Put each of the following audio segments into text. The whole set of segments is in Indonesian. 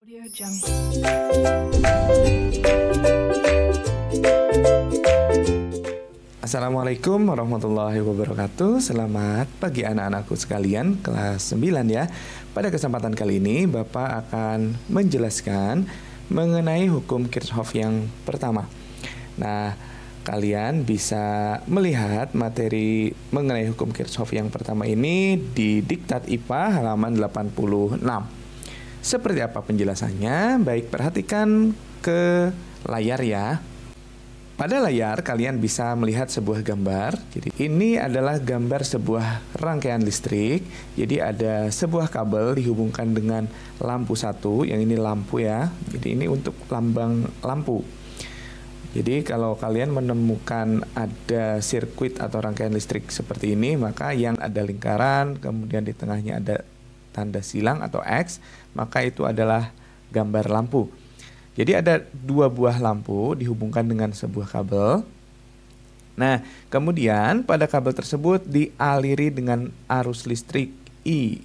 Audio Jungle. Assalamualaikum warahmatullahi wabarakatuh. Selamat pagi anak-anakku sekalian kelas 9 ya. Pada kesempatan kali ini Bapak akan menjelaskan mengenai hukum Kirchhoff yang pertama. Nah, kalian bisa melihat materi mengenai hukum Kirchhoff yang pertama ini di Diktat IPA halaman 86. Seperti apa penjelasannya? Baik, perhatikan ke layar ya. Pada layar kalian bisa melihat sebuah gambar. Jadi ini adalah gambar sebuah rangkaian listrik. Jadi ada sebuah kabel dihubungkan dengan lampu satu. Yang ini lampu ya. Jadi ini untuk lambang lampu. Jadi kalau kalian menemukan ada sirkuit atau rangkaian listrik seperti ini, maka yang ada lingkaran, kemudian di tengahnya ada tanda silang atau X, maka itu adalah gambar lampu. Jadi ada dua buah lampu dihubungkan dengan sebuah kabel. Nah, kemudian pada kabel tersebut dialiri dengan arus listrik I.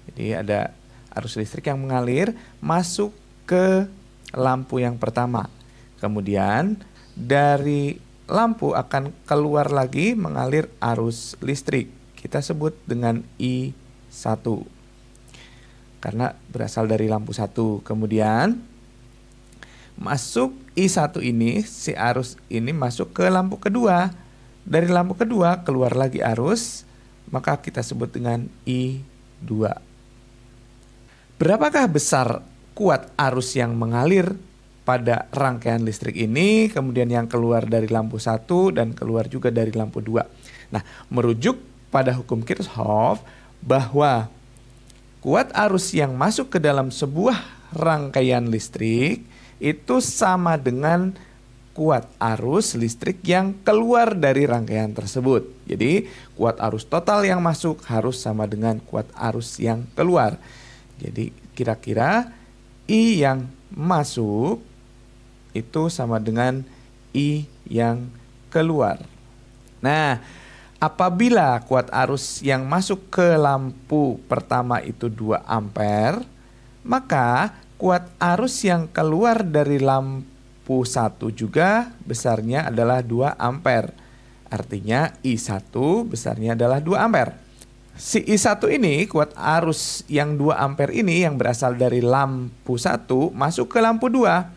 Jadi ada arus listrik yang mengalir masuk ke lampu yang pertama. Kemudian dari lampu akan keluar lagi mengalir arus listrik. Kita sebut dengan I1. Karena berasal dari lampu satu. Kemudian masuk I1 ini, si arus ini masuk ke lampu kedua. Dari lampu kedua keluar lagi arus, maka kita sebut dengan I2. Berapakah besar kuat arus yang mengalir pada rangkaian listrik ini, kemudian yang keluar dari lampu 1 dan keluar juga dari lampu 2. Nah, merujuk pada hukum Kirchhoff bahwa kuat arus yang masuk ke dalam sebuah rangkaian listrik itu sama dengan kuat arus listrik yang keluar dari rangkaian tersebut. Jadi, kuat arus total yang masuk harus sama dengan kuat arus yang keluar. Jadi, kira-kira I yang masuk itu sama dengan I yang keluar. Nah, apabila kuat arus yang masuk ke lampu pertama itu 2 ampere, maka kuat arus yang keluar dari lampu 1 juga besarnya adalah 2 ampere. Artinya I1 besarnya adalah 2 ampere. Si I1 ini, kuat arus yang 2 ampere ini yang berasal dari lampu 1 masuk ke lampu 2.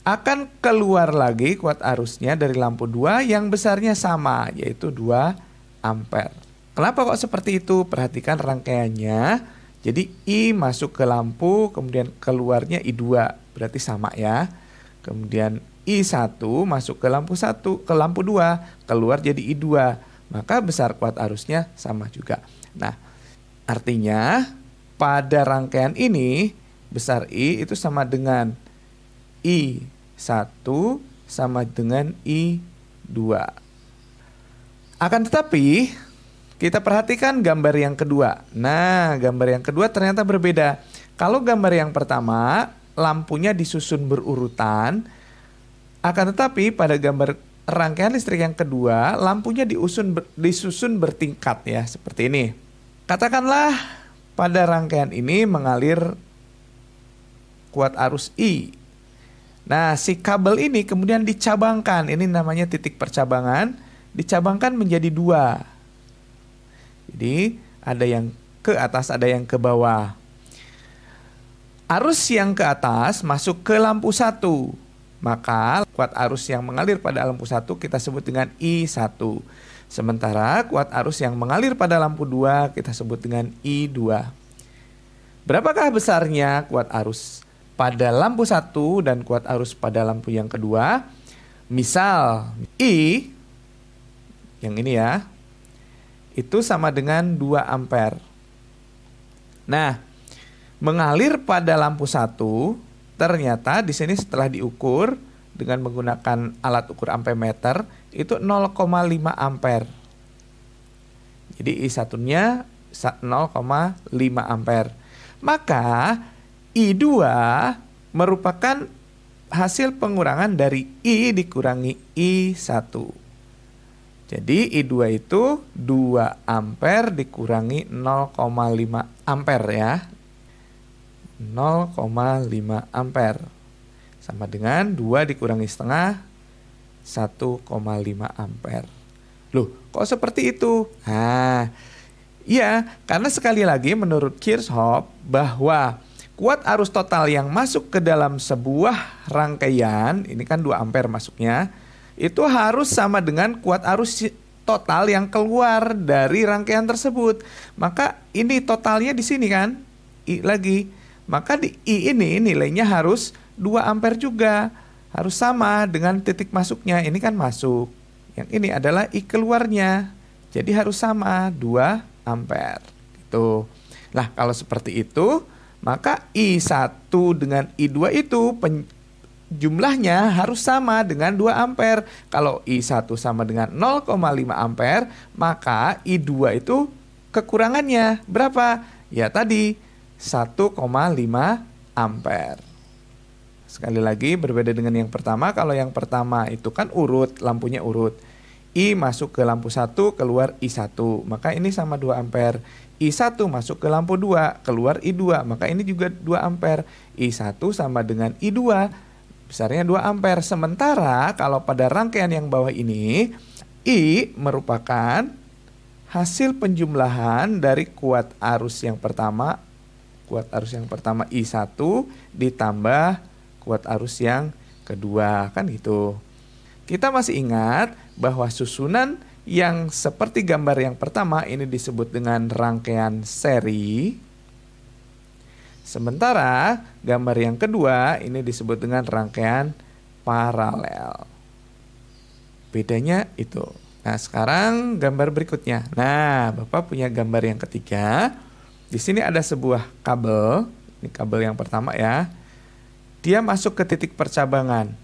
Akan keluar lagi kuat arusnya dari lampu 2 yang besarnya sama, yaitu 2 ampere. Kenapa kok seperti itu? Perhatikan rangkaiannya. Jadi I masuk ke lampu, kemudian keluarnya I2, berarti sama ya. Kemudian I1 masuk ke lampu 1, ke lampu 2, keluar jadi I2. Maka besar kuat arusnya sama juga. Nah, artinya pada rangkaian ini besar I itu sama dengan I1 sama dengan I2. Akan tetapi kita perhatikan gambar yang kedua. Nah, gambar yang kedua ternyata berbeda. Kalau gambar yang pertama lampunya disusun berurutan, akan tetapi pada gambar rangkaian listrik yang kedua lampunya disusun bertingkat ya, seperti ini. Katakanlah pada rangkaian ini mengalir kuat arus I. Nah, si kabel ini kemudian dicabangkan. Ini namanya titik percabangan. Dicabangkan menjadi 2. Jadi, ada yang ke atas, ada yang ke bawah. Arus yang ke atas masuk ke lampu 1. Maka, kuat arus yang mengalir pada lampu 1 kita sebut dengan I1. Sementara, kuat arus yang mengalir pada lampu 2 kita sebut dengan I2. Berapakah besarnya kuat arus pada lampu 1 dan kuat arus pada lampu yang kedua? Misal I yang ini ya, itu sama dengan 2 ampere. Nah, mengalir pada lampu 1 ternyata di sini setelah diukur dengan menggunakan alat ukur amperemeter itu 0,5 ampere. Jadi I1-nya 0,5 ampere. Maka I2 merupakan hasil pengurangan dari I dikurangi I1. Jadi I2 itu 2 ampere dikurangi 0,5 ampere ya. 0,5 ampere. Sama dengan 2 dikurangi setengah, 1,5 ampere. Loh, kok seperti itu? Nah, iya, karena sekali lagi menurut Kirchhoff bahwa kuat arus total yang masuk ke dalam sebuah rangkaian, ini kan 2 ampere masuknya, itu harus sama dengan kuat arus total yang keluar dari rangkaian tersebut. Maka ini totalnya di sini kan, I lagi. Maka di I ini nilainya harus 2 ampere juga. Harus sama dengan titik masuknya. Ini kan masuk. Yang ini adalah I keluarnya. Jadi harus sama 2 ampere. Gitu. Nah, kalau seperti itu, maka I1 dengan I2 itu jumlahnya harus sama dengan 2 ampere. Kalau I1 sama dengan 0,5 ampere, maka I2 itu kekurangannya berapa? Ya tadi 1,5 ampere. Sekali lagi berbeda dengan yang pertama. Kalau yang pertama itu kan urut, lampunya urut. I masuk ke lampu 1, keluar I1. Maka ini sama 2 ampere. I1 masuk ke lampu 2, keluar I2. Maka ini juga 2 ampere. I1 sama dengan I2, besarnya 2 ampere. Sementara kalau pada rangkaian yang bawah ini, I merupakan hasil penjumlahan dari kuat arus yang pertama. Kuat arus yang pertama I1 ditambah kuat arus yang kedua, kan gitu. Kita masih ingat bahwa susunan yang seperti gambar yang pertama ini disebut dengan rangkaian seri. Sementara gambar yang kedua ini disebut dengan rangkaian paralel. Bedanya itu. Nah, sekarang gambar berikutnya. Nah, Bapak punya gambar yang ketiga. Di sini ada sebuah kabel. Ini kabel yang pertama ya. Dia masuk ke titik percabangan.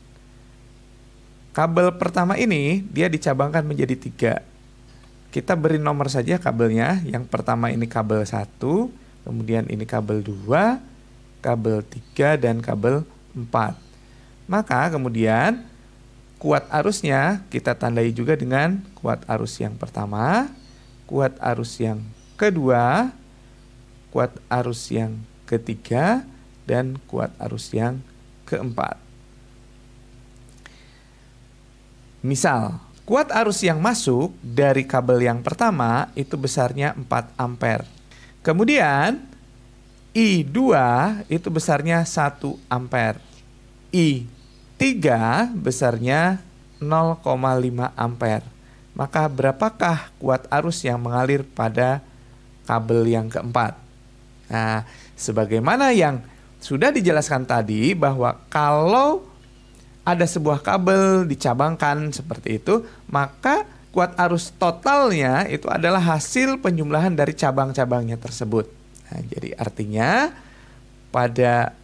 Kabel pertama ini dia dicabangkan menjadi 3. Kita beri nomor saja kabelnya. Yang pertama ini kabel 1, kemudian ini kabel 2, kabel 3, dan kabel 4. Maka kemudian kuat arusnya kita tandai juga dengan kuat arus yang pertama, kuat arus yang kedua, kuat arus yang ketiga, dan kuat arus yang keempat. Misal, kuat arus yang masuk dari kabel yang pertama itu besarnya 4 ampere. Kemudian I2 itu besarnya 1 ampere. I3 besarnya 0,5 ampere. Maka berapakah kuat arus yang mengalir pada kabel yang keempat? Nah, sebagaimana yang sudah dijelaskan tadi bahwa kalau ada sebuah kabel dicabangkan seperti itu, maka kuat arus totalnya itu adalah hasil penjumlahan dari cabang-cabangnya tersebut. Nah, jadi artinya pada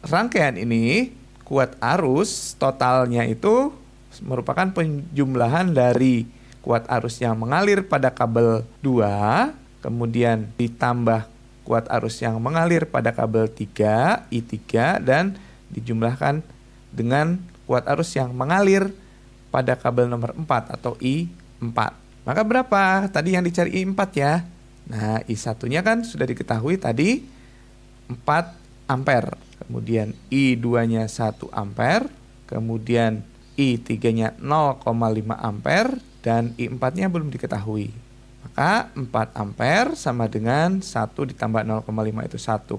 rangkaian ini kuat arus totalnya itu merupakan penjumlahan dari kuat arus yang mengalir pada kabel 2, kemudian ditambah kuat arus yang mengalir pada kabel 3, I3, dan dijumlahkan dengan kuat arus yang mengalir pada kabel nomor 4 atau I4. Maka berapa? Tadi yang dicari I4 ya. Nah, I1-nya kan sudah diketahui tadi 4 ampere. Kemudian I2-nya 1 ampere. Kemudian I3-nya 0,5 ampere. Dan I4-nya belum diketahui. Maka 4 ampere sama dengan 1 ditambah 0,5 itu 1,5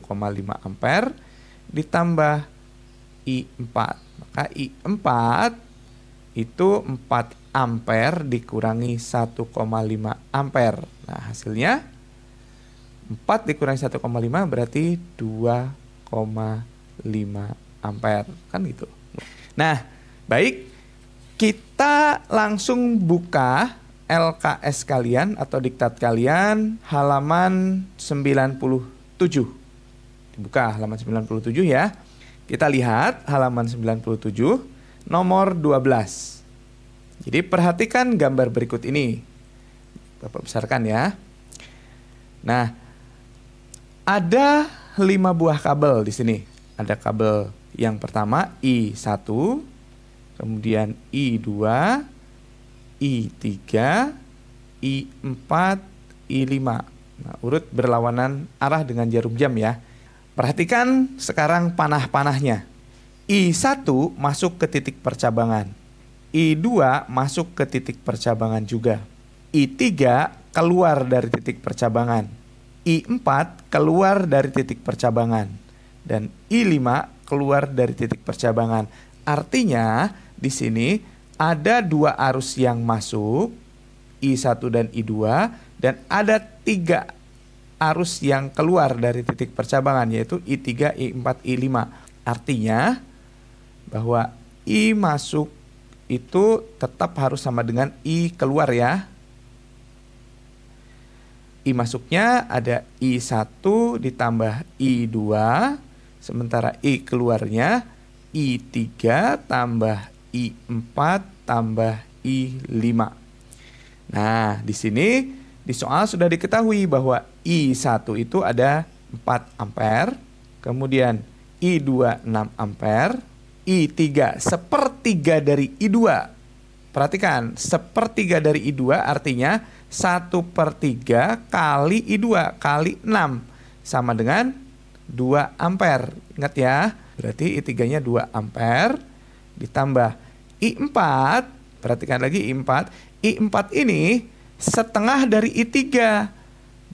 ampere. Ditambah I4. Maka I4 itu 4 ampere dikurangi 1,5 ampere. Nah, hasilnya 4 dikurangi 1,5 berarti 2,5 ampere. Kan gitu. Nah, baik. Kita langsung buka LKS kalian atau diktat kalian halaman 97. Dibuka halaman 97 ya. Kita lihat halaman 97 nomor 12. Jadi perhatikan gambar berikut ini. Bapak besarkan ya. Nah, ada 5 buah kabel di sini. Ada kabel yang pertama I1, kemudian I2, I3, I4, I5. Nah, urut berlawanan arah dengan jarum jam ya. Perhatikan sekarang panah-panahnya. I1 masuk ke titik percabangan. I2 masuk ke titik percabangan juga. I3 keluar dari titik percabangan. I4 keluar dari titik percabangan. Dan I5 keluar dari titik percabangan. Artinya di sini ada 2 arus yang masuk, I1 dan I2, dan ada 3 arus yang keluar dari titik percabangan, yaitu I3, I4, I5. Artinya bahwa I masuk itu tetap harus sama dengan I keluar ya. I masuknya ada I1 ditambah I2, sementara I keluarnya I3 tambah I4 tambah I5. Nah, di sini di soal sudah diketahui bahwa I1 itu ada 4 ampere, kemudian I2 6 ampere, I3 sepertiga dari I2. Perhatikan, sepertiga dari I2 artinya 1/3 kali I2 kali 6 sama dengan 2 ampere. Ingat ya, berarti I3-nya 2 ampere ditambah I4. Perhatikan lagi I4. I4 ini setengah dari I3.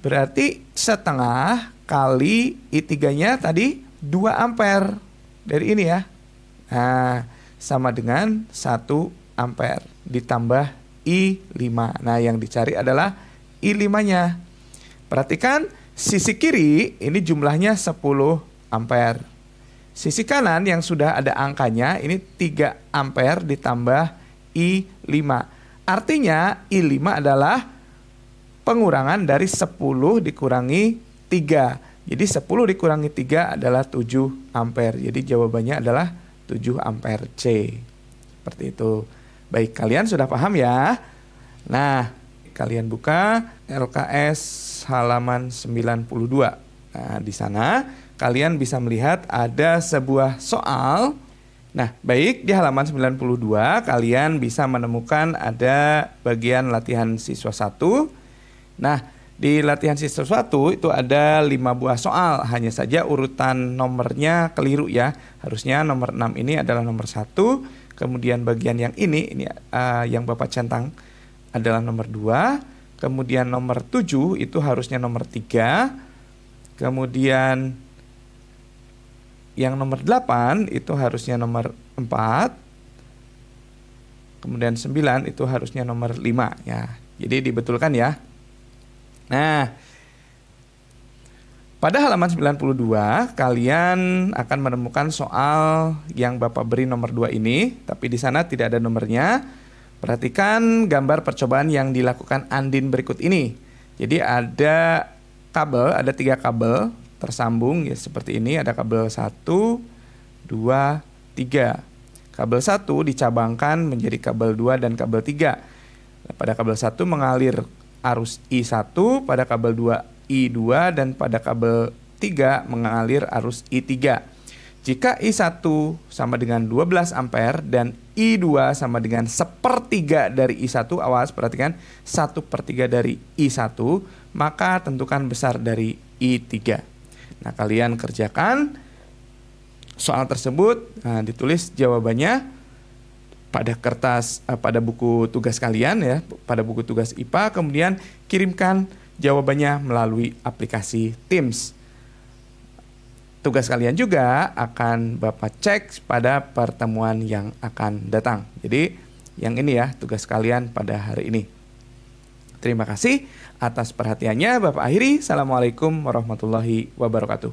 Berarti setengah kali I3-nya tadi 2 ampere. Dari ini ya. Nah, sama dengan 1 ampere ditambah I5. Nah, yang dicari adalah I5-nya. Perhatikan sisi kiri ini jumlahnya 10 ampere. Sisi kanan yang sudah ada angkanya ini 3 ampere ditambah I5. Artinya I5 adalah pengurangan dari 10 dikurangi 3. Jadi 10 dikurangi 3 adalah 7 ampere. Jadi jawabannya adalah 7 ampere C. Seperti itu. Baik, kalian sudah paham ya? Nah, kalian buka LKS halaman 92. Nah, di sana kalian bisa melihat ada sebuah soal. Nah, baik, di halaman 92 kalian bisa menemukan ada bagian latihan siswa 1. Nah, di latihan siswa 1 itu ada 5 buah soal. Hanya saja urutan nomornya keliru ya. Harusnya nomor 6 ini adalah nomor 1. Kemudian bagian yang ini yang Bapak centang adalah nomor 2. Kemudian nomor 7 itu harusnya nomor 3. Kemudian yang nomor 8 itu harusnya nomor 4. Kemudian 9 itu harusnya nomor 5 ya. Jadi dibetulkan ya. Nah, pada halaman 92 kalian akan menemukan soal yang Bapak beri nomor 2 ini, tapi di sana tidak ada nomornya. Perhatikan gambar percobaan yang dilakukan Andin berikut ini. Jadi ada kabel, ada 3 kabel tersambung ya seperti ini, ada kabel 1, 2, 3. Kabel 1 dicabangkan menjadi kabel 2 dan kabel 3. Pada kabel 1 mengalir arus I1, pada kabel 2 I2, dan pada kabel 3 mengalir arus I3. Jika I1 sama dengan 12 ampere dan I2 sama dengan 1/3 dari I1, awas perhatikan 1/3 dari I1, maka tentukan besar dari I3. Nah, kalian kerjakan soal tersebut, ditulis jawabannya pada kertas, pada buku tugas kalian ya, pada buku tugas IPA, kemudian kirimkan jawabannya melalui aplikasi Teams. Tugas kalian juga akan Bapak cek pada pertemuan yang akan datang. Jadi yang ini ya tugas kalian pada hari ini. Terima kasih atas perhatiannya. Bapak akhiri. Assalamualaikum warahmatullahi wabarakatuh.